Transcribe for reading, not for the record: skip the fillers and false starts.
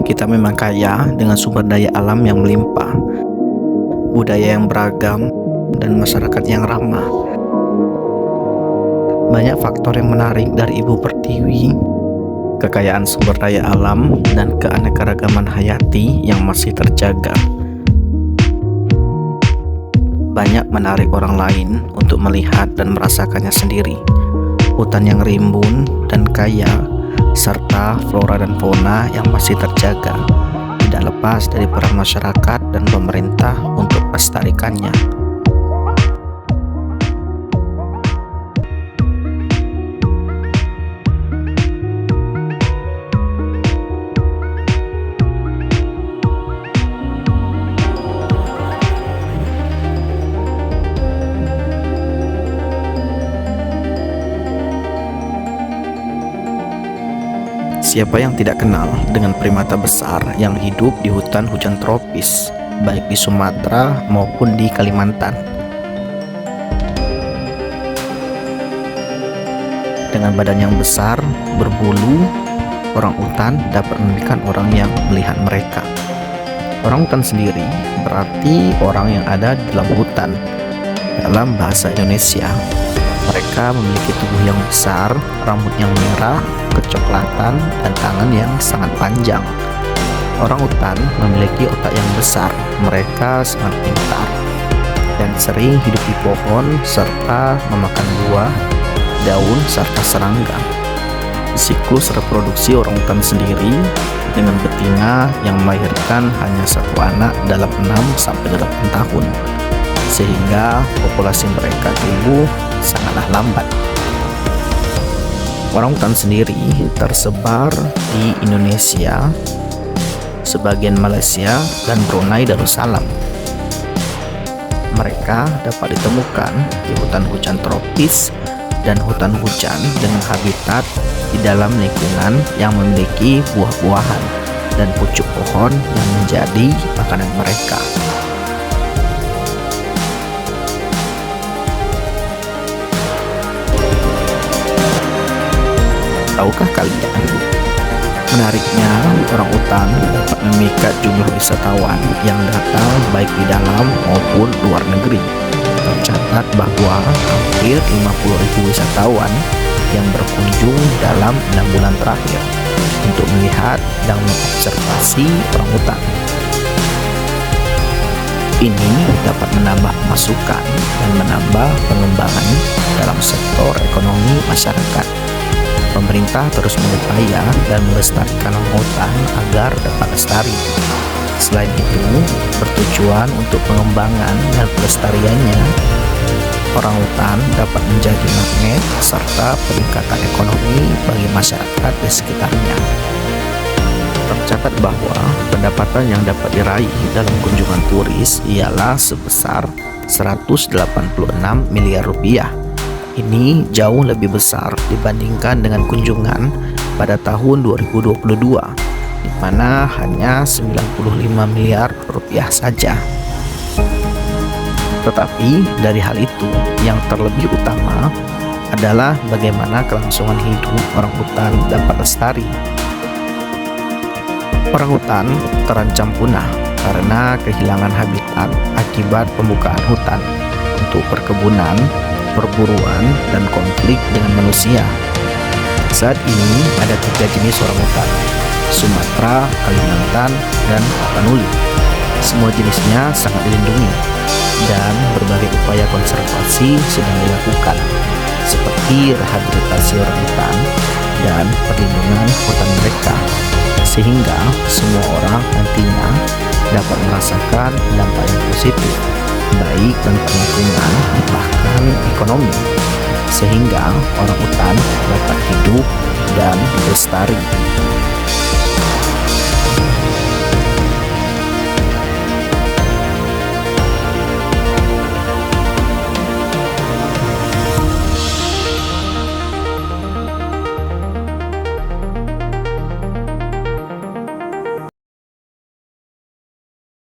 Kita memang kaya dengan sumber daya alam yang melimpah, budaya yang beragam, dan masyarakat yang ramah. Banyak faktor yang menarik dari Ibu Pertiwi, kekayaan sumber daya alam, dan keanekaragaman hayati yang masih terjaga. Banyak menarik orang lain untuk melihat dan merasakannya sendiri. Hutan yang rimbun dan kaya, serta flora dan fauna yang masih terjaga, tidak lepas dari peran masyarakat dan pemerintah untuk melestarikannya. Siapa yang tidak kenal dengan primata besar yang hidup di hutan hujan tropis, baik di Sumatera maupun di Kalimantan? Dengan badan yang besar, berbulu, orangutan dapat memimpikan orang yang melihat mereka. Orangutan sendiri berarti orang yang ada di dalam hutan. Dalam bahasa Indonesia, mereka memiliki tubuh yang besar, rambut yang merah, kecoklatan, dan tangan yang sangat panjang. Orangutan memiliki otak yang besar, mereka sangat pintar, dan sering hidup di pohon serta memakan buah, daun, serta serangga. Siklus reproduksi orangutan sendiri dengan betina yang melahirkan hanya satu anak dalam 6-8 tahun, sehingga populasi mereka tumbuh sangatlah lambat. Orangutan sendiri tersebar di Indonesia, sebagian Malaysia, dan Brunei Darussalam. Mereka dapat ditemukan di hutan hujan tropis dan hutan hujan dengan habitat di dalam lingkungan yang memiliki buah-buahan dan pucuk pohon yang menjadi makanan mereka. Tahukah kalian, menariknya orangutan dapat memikat jumlah wisatawan yang datang baik di dalam maupun luar negeri. Tercatat bahwa hampir 50.000 wisatawan yang berkunjung dalam 6 bulan terakhir untuk melihat dan mengobservasi orangutan. Ini dapat menambah masukan dan menambah pengembangan dalam sektor ekonomi masyarakat. Pemerintah terus berupaya dan melestarikan orangutan agar dapat lestari. Selain itu, bertujuan untuk pengembangan dan pelestariannya, orangutan dapat menjadi magnet serta peningkatan ekonomi bagi masyarakat di sekitarnya. Tercatat bahwa pendapatan yang dapat diraih dalam kunjungan turis ialah sebesar 186 miliar rupiah. Ini jauh lebih besar dibandingkan dengan kunjungan pada tahun 2022, di mana hanya 95 miliar rupiah saja. Tetapi dari hal itu, yang terlebih utama adalah bagaimana kelangsungan hidup orangutan dapat lestari. Orangutan terancam punah karena kehilangan habitat akibat pembukaan hutan untuk perkebunan, perburuan, dan konflik dengan manusia. Saat ini ada 3 jenis orangutan: Sumatera, Kalimantan, dan Tapanuli. Semua jenisnya sangat dilindungi dan berbagai upaya konservasi sedang dilakukan, seperti rehabilitasi orangutan dan perlindungan hutan mereka, sehingga semua orang nantinya dapat merasakan dampak yang positif, baik tentang lingkungan bahkan ekonomi, sehingga orangutan dapat hidup dan lestari.